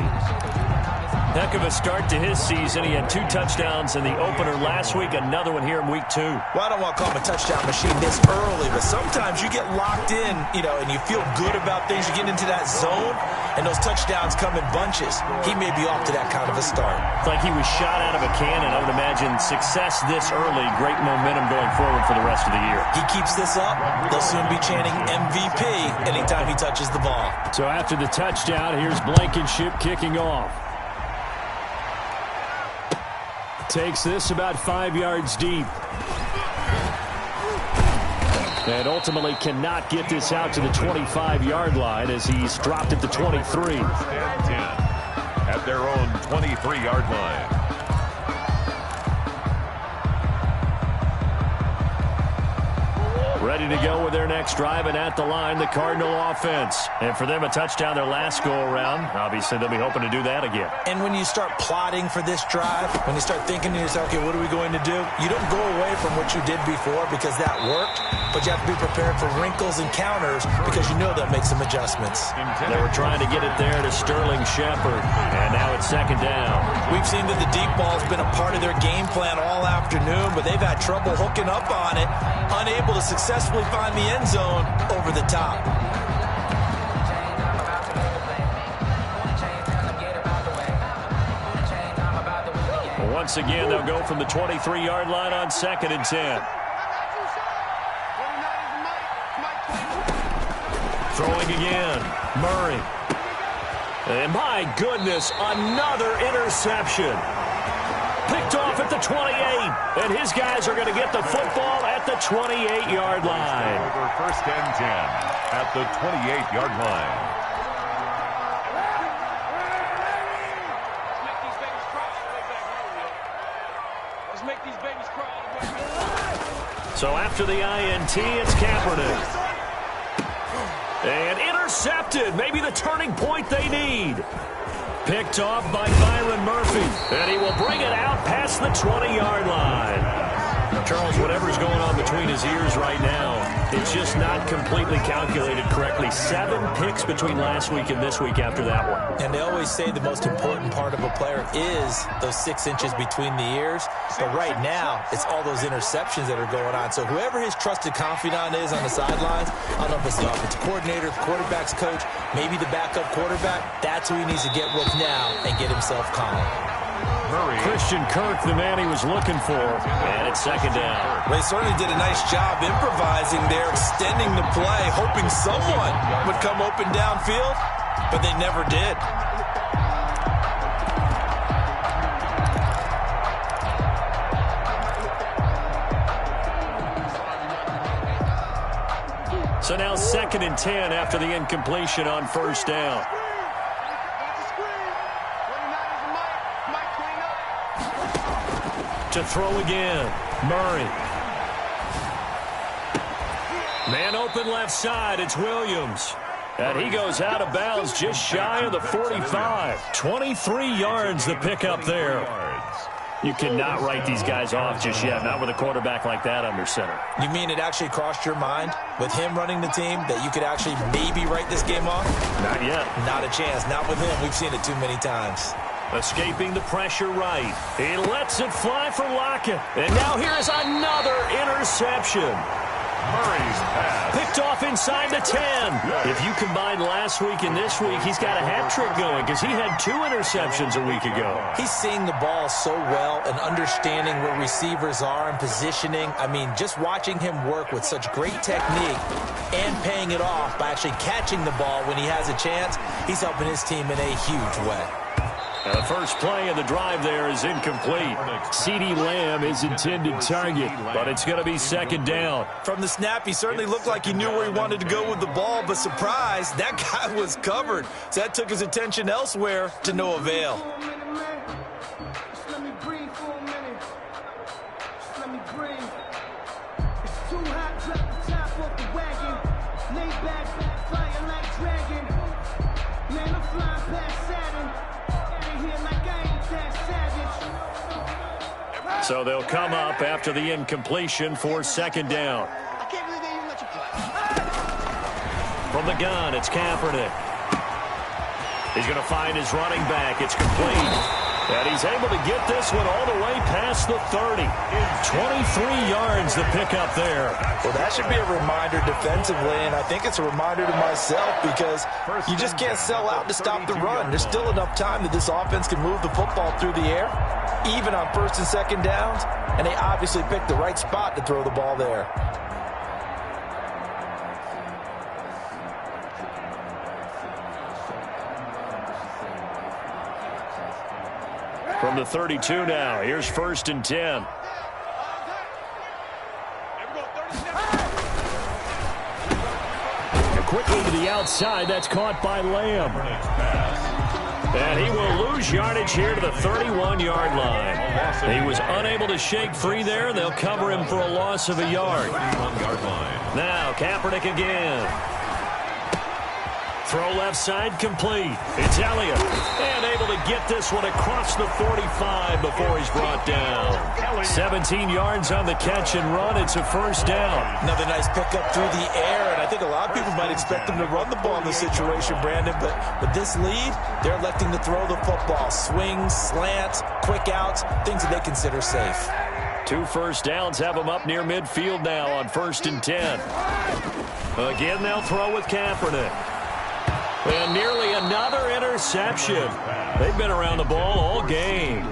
Heck of a start to his season. He had 2 touchdowns in the opener last week, another one here in week 2. Well, I don't want to call him a touchdown machine this early, but sometimes you get locked in, and you feel good about things. You get into that zone, and those touchdowns come in bunches. He may be off to that kind of a start. It's like he was shot out of a cannon. I would imagine success this early, great momentum going forward for the rest of the year. He keeps this up, they'll soon be chanting MVP anytime he touches the ball. So after the touchdown, here's Blankenship kicking off. Takes this about 5 yards deep. And ultimately cannot get this out to the 25-yard line as he's dropped at the 23. 10 at their own 23-yard line. Ready to go with their next drive, and at the line, the Cardinal offense. And for them, a touchdown their last go-around. Obviously, they'll be hoping to do that again. And when you start plotting for this drive, when you start thinking to yourself, okay, what are we going to do? You don't go away from what you did before because that worked, but you have to be prepared for wrinkles and counters because you know they'll make some adjustments. They were trying to get it there to Sterling Shepard, and now it's second down. We've seen that the deep ball's been a part of their game plan all afternoon, but they've had trouble hooking up on it, unable to successfully find the end zone over the top. Once again, they'll go from the 23-yard line on 2nd and 10. Throwing again, Murray. And my goodness, another interception. Picked off at the 28, and his guys are going to get the football at the 28-yard line. Over 1st and 10 at the 28-yard line. Let's make these babies cry all the way back. So after the INT, it's Kaepernick. And intercepted, maybe the turning point they need. Picked off by Byron Murphy. And he will bring it out past the 20-yard line. Charles, whatever's going on between his ears right now, it's just not completely calculated correctly. 7 picks between last week and this week after that one. And they always say the most important part of a player is those 6 inches between the ears. But right now, it's all those interceptions that are going on. So whoever his trusted confidant is on the sidelines, I don't know if it's the offensive coordinator, quarterback's coach, maybe the backup quarterback, that's who he needs to get with now and get himself calm. Christian Kirk, the man he was looking for, and it's second down. They certainly did a nice job improvising there, extending the play, hoping someone would come open downfield, but they never did. So now 2nd and 10 after the incompletion on first down. To throw again, Murray. Man open left side, it's Williams. And he goes out of bounds just shy of the 45. 23 yards the pickup there. You cannot write these guys off just yet, not with a quarterback like that under center. You mean it actually crossed your mind with him running the team that you could actually maybe write this game off? Not yet. Not a chance. Not with him. We've seen it too many times. Escaping the pressure right. He lets it fly for Lockett. And now here's another interception. Murray's pass. Picked off inside the 10. If you combine last week and this week, he's got a hat trick going because he had 2 interceptions a week ago. He's seeing the ball so well and understanding where receivers are and positioning. I mean, just watching him work with such great technique and paying it off by actually catching the ball when he has a chance, he's helping his team in a huge way. The first play of the drive there is incomplete. CeeDee Lamb is intended target, but it's going to be second down. From the snap, he certainly looked like he knew where he wanted to go with the ball, but surprise, that guy was covered. So that took his attention elsewhere to no avail. So they'll come up after the incompletion for second down. From the gun, it's Kaepernick. He's going to find his running back. It's complete. And he's able to get this one all the way past the 30. 23 yards the pickup there. Well, that should be a reminder defensively, and I think it's a reminder to myself because you just can't sell out to stop the run. There's still enough time that this offense can move the football through the air, even on 1st and 2nd downs, and they obviously picked the right spot to throw the ball there. From the 32 now, here's 1st and 10. Quickly to the outside, that's caught by Lamb. And he will lose yardage here to the 31-yard line. He was unable to shake free there. They'll cover him for a loss of a yard. Now, Kaepernick again. Throw left side complete. It's Elliott. And able to get this one across the 45 before he's brought down. 17 yards on the catch and run. It's a first down. Another nice pickup through the air, and I think a lot of people might expect them to run the ball in this situation, Brandon, but with this lead, they're electing to throw the football. Swings, slants, quick outs, things that they consider safe. 2 first downs have them up near midfield now on 1st and 10. Again, they'll throw with Kaepernick. And nearly another interception. They've been around the ball all game.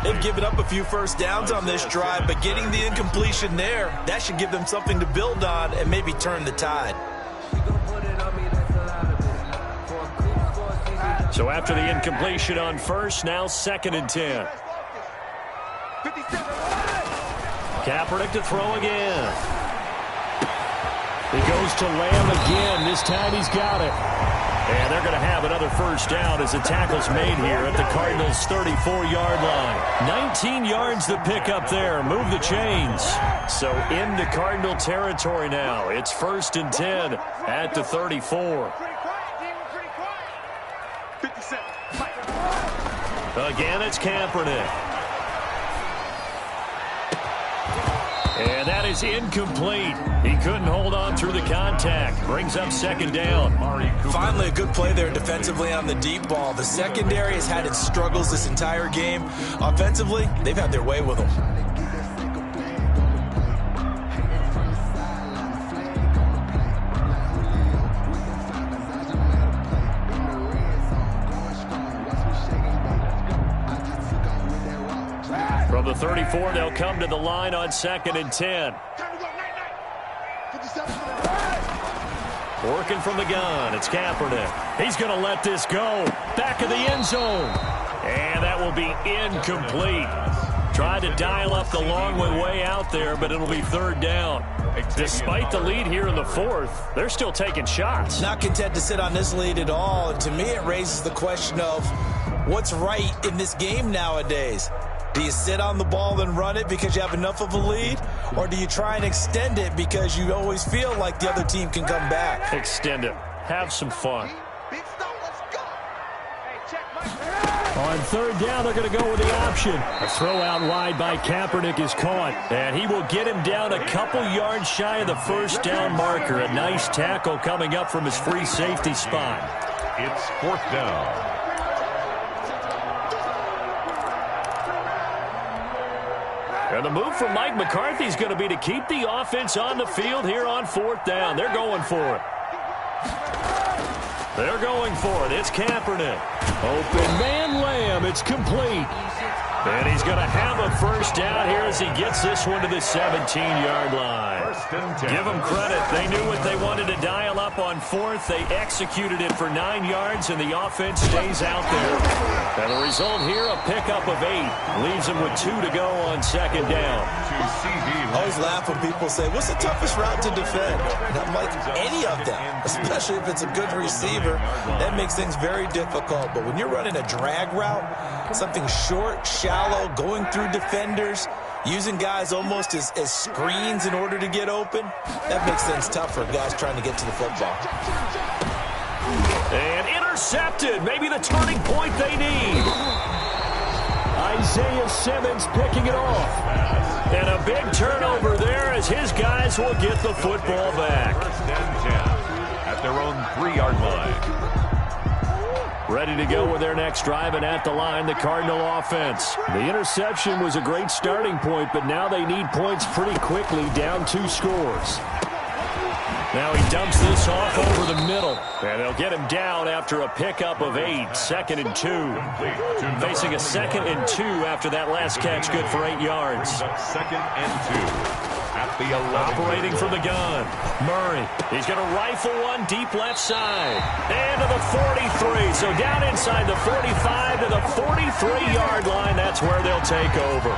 They've given up a few first downs on this drive, but getting the incompletion there, that should give them something to build on and maybe turn the tide. So after the incompletion on 1st, now 2nd and 10. Kaepernick to throw again. He goes to Lamb again. This time he's got it. And they're going to have another first down as the tackle's made here at the Cardinals' 34-yard line. 19 yards to pick up there. Move the chains. So into Cardinal territory now. It's 1st and 10 at the 34. Again, it's Kaepernick. And that is incomplete. He couldn't hold on through the contact. Brings up second down. Finally, a good play there defensively on the deep ball. The secondary has had its struggles this entire game. Offensively, they've had their way with them. From the 34, they'll come to the line on 2nd and 10. Working from the gun, it's Kaepernick. He's going to let this go. Back of the end zone. And that will be incomplete. Tried to dial up the long way out there, but it'll be 3rd down. Despite the lead here in the 4th, they're still taking shots. Not content to sit on this lead at all. And to me, it raises the question of what's right in this game nowadays. Do you sit on the ball and run it because you have enough of a lead? Or do you try and extend it because you always feel like the other team can come back? Extend it. Have some fun. Big stone, let's go. Hey, check my... On 3rd down, they're going to go with the option. A throw out wide by Kaepernick is caught. And he will get him down a couple yards shy of the 1st down marker. A nice tackle coming up from his free safety spot. It's 4th down. And the move from Mike McCarthy is going to be to keep the offense on the field here on 4th down. They're going for it. They're going for it. It's Kaepernick. Open man Lamb. It's complete. And he's going to have a 1st down here as he gets this one to the 17-yard line. Give them credit. They knew what they wanted to dial up on 4th. They executed it for 9 yards, and the offense stays out there. And the result here, a pickup of 8. Leaves them with 2 to go on 2nd down. I always laugh when people say, what's the toughest route to defend? And I'm like, any of them, especially if it's a good receiver. That makes things very difficult. But when you're running a drag route, something short, shallow, going through defenders, using guys almost as screens in order to get open, that makes things tough for guys trying to get to the football. And intercepted. Maybe the turning point they need. Isaiah Simmons picking it off. And a big turnover there as his guys will get the football back. 1st and 10 at their own 3-yard line. Ready to go with their next drive, and at the line, the Cardinal offense. The interception was a great starting point, but now they need points pretty quickly, down 2 scores. Now he dumps this off over the middle, and they'll get him down after a pickup of 8, 2nd and 2. Facing a 2nd and 2 after that last catch, good for 8 yards. 2nd and 2. At the 11. Operating from the gun. Murray. He's going to rifle one deep left side. And to the 43. So down inside the 45 to the 43-yard line. That's where they'll take over.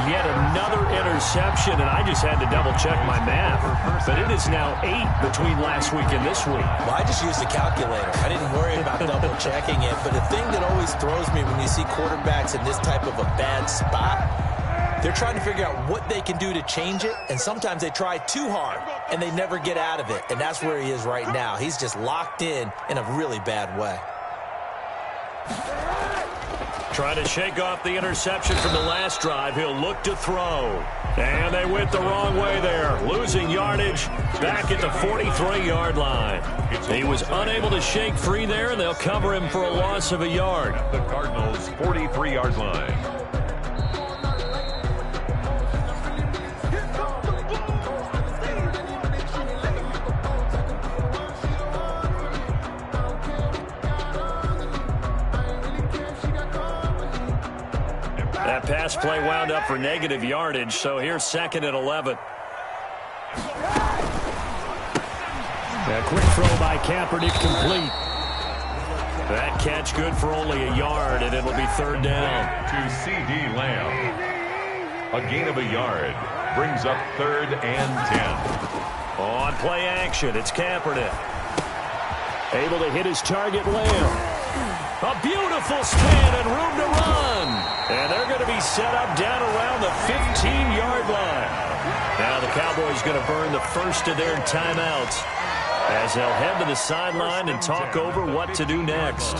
Yet another interception, and I just had to double-check my math. But it is now 8 between last week and this week. Well, I just used a calculator. I didn't worry about double-checking it. But the thing that always throws me when you see quarterbacks in this type of a bad spot, they're trying to figure out what they can do to change it, and sometimes they try too hard, and they never get out of it, and that's where he is right now. He's just locked in a really bad way. Trying to shake off the interception from the last drive. He'll look to throw. And they went the wrong way there. Losing yardage back at the 43-yard line. He was unable to shake free there, and they'll cover him for a loss of a yard. The Cardinals' 43-yard line. That pass play wound up for negative yardage, so here's 2nd and 11. A quick throw by Kaepernick complete. That catch good for only a yard, and it'll be 3rd down. To C.D. Lamb. A gain of a yard brings up 3rd and 10. On play action, it's Kaepernick. Able to hit his target, Lamb. A beautiful spin and room to run. And they're going to be set up down around the 15-yard line. Now the Cowboys going to burn the first of their timeouts as they'll head to the sideline and talk over what to do next.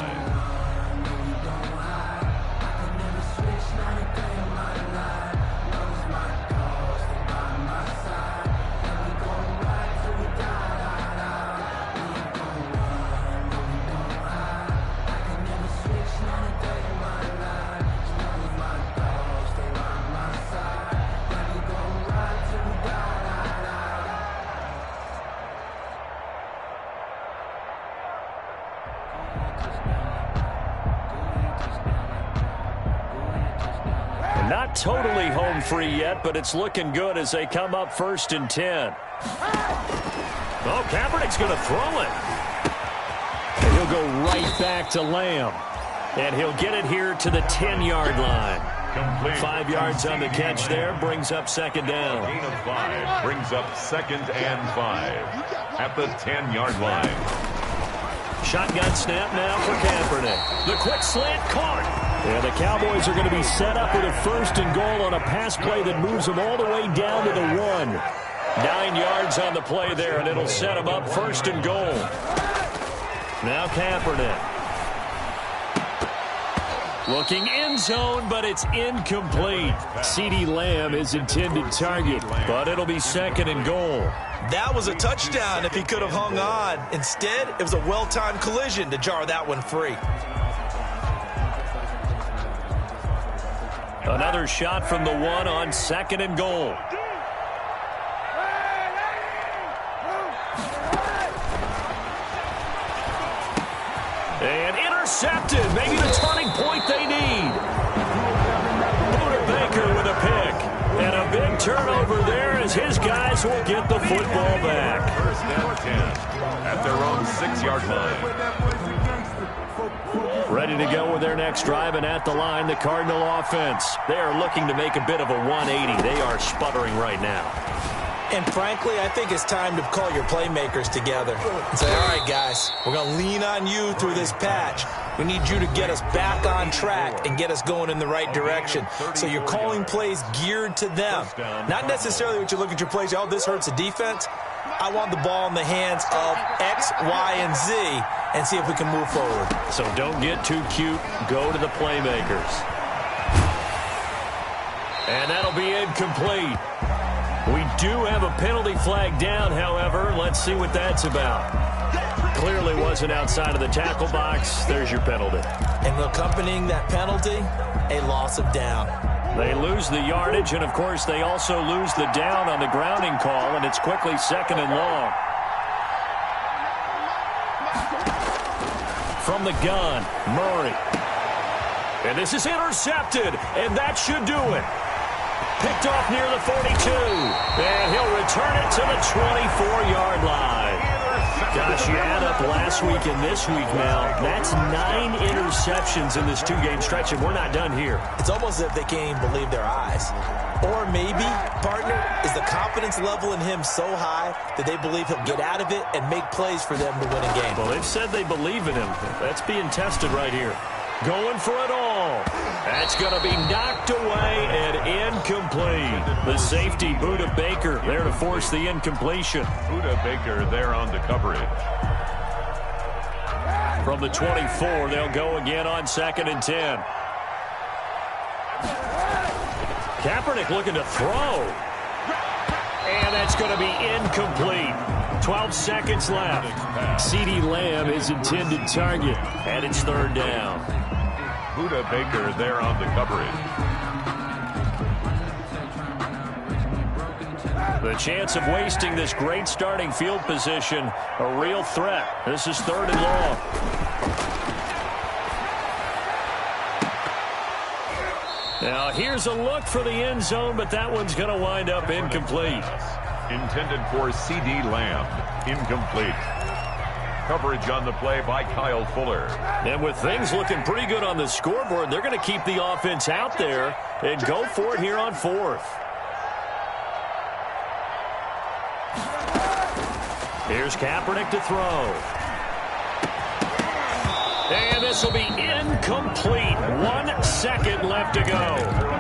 Not totally home free yet, but it's looking good as they come up 1st and 10. Oh, Kaepernick's going to throw it. And he'll go right back to Lamb. And he'll get it here to the 10-yard line. Complete. 5 yards on the catch there, brings up 2nd down. Gain of 5 brings up 2nd and 5 at the 10-yard line. Shotgun snap now for Kaepernick. The quick slant caught. And the Cowboys are going to be set up with a 1st and goal on a pass play that moves them all the way down to the 1. 9 yards on the play there, and it'll set them up 1st and goal. Now Kaepernick. Looking end zone, but it's incomplete. CeeDee Lamb is intended target, but it'll be 2nd and goal. That was a touchdown if he could have hung on. Instead, it was a well-timed collision to jar that one free. Another shot from the 1 on 2nd and goal. And intercepted. Maybe the turning point they need. Buda Baker with a pick. And a big turnover there as his guys will get the football back. 1st and 10 at their own 6-yard line. Ready to go with their next drive, and at the line, the Cardinal offense. They are looking to make a bit of a 180. They are sputtering right now. And frankly, I think it's time to call your playmakers together and say, all right, guys, we're going to lean on you through this patch. We need you to get us back on track and get us going in the right direction. So you're calling plays geared to them. Not necessarily what you look at your plays, oh, this hurts the defense. I want the ball in the hands of X, Y, and Z and see if we can move forward. So don't get too cute. Go to the playmakers. And that'll be incomplete. We do have a penalty flag down, however. Let's see what that's about. Clearly wasn't outside of the tackle box. There's your penalty. And accompanying that penalty, a loss of down. They lose the yardage, and, of course, they also lose the down on the grounding call, and it's quickly 2nd and long. From the gun, Murray. And this is intercepted, and that should do it. Picked off near the 42, and he'll return it to the 24-yard line. Gosh, you add up last week and this week now, that's 9 interceptions in this 2-game stretch, and we're not done here. It's almost as if they can't even believe their eyes. Or maybe, partner, is the confidence level in him so high that they believe he'll get out of it and make plays for them to win a game. Well, they've said they believe in him. That's being tested right here. Going for it all. That's going to be knocked away and incomplete. The safety, Buda Baker, there to force the incompletion. Buda Baker there on the coverage. From the 24, they'll go again on 2nd and 10. Kaepernick looking to throw. And that's going to be incomplete. 12 seconds left. CeeDee Lamb is intended target, and it's 3rd down. Buda Baker there on the coverage. The chance of wasting this great starting field position, a real threat. This is 3rd and long. Now, here's a look for the end zone, but that one's going to wind up incomplete. Intended for CeeDee Lamb. Incomplete. Coverage on the play by Kyle Fuller. And with things looking pretty good on the scoreboard, they're going to keep the offense out there and go for it here on 4th. Here's Kaepernick to throw. And this will be incomplete. 1 second left to go.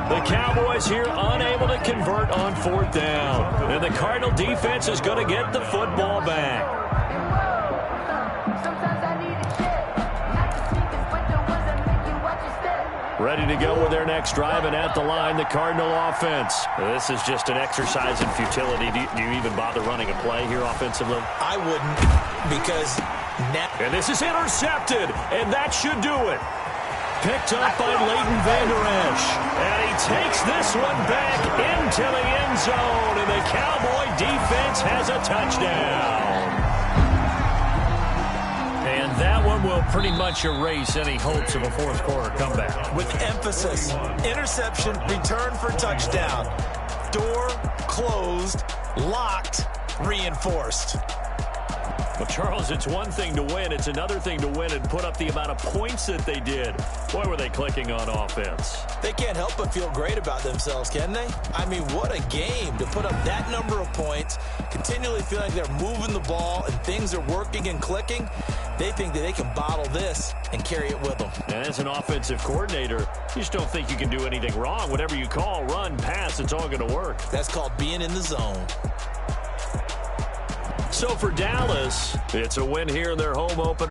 The Cowboys here unable to convert on 4th down. And the Cardinal defense is going to get the football back. Ready to go with their next drive, and at the line, the Cardinal offense. This is just an exercise in futility. Do you even bother running a play here offensively? I wouldn't, because now... And this is intercepted, and that should do it. Picked up by Leighton Vander Esch. And he takes this one back into the end zone, and the Cowboy defense has a touchdown. And that one will pretty much erase any hopes of a fourth quarter comeback. With emphasis, interception, return for touchdown. Door closed, locked, reinforced. Well, Charles, it's one thing to win. It's another thing to win and put up the amount of points that they did. Boy, were they clicking on offense. They can't help but feel great about themselves, can they? I mean, what a game to put up that number of points, continually feeling like they're moving the ball and things are working and clicking. They think that they can bottle this and carry it with them. And as an offensive coordinator, you just don't think you can do anything wrong. Whatever you call, run, pass, it's all going to work. That's called being in the zone. So for Dallas, it's a win here in their home opener.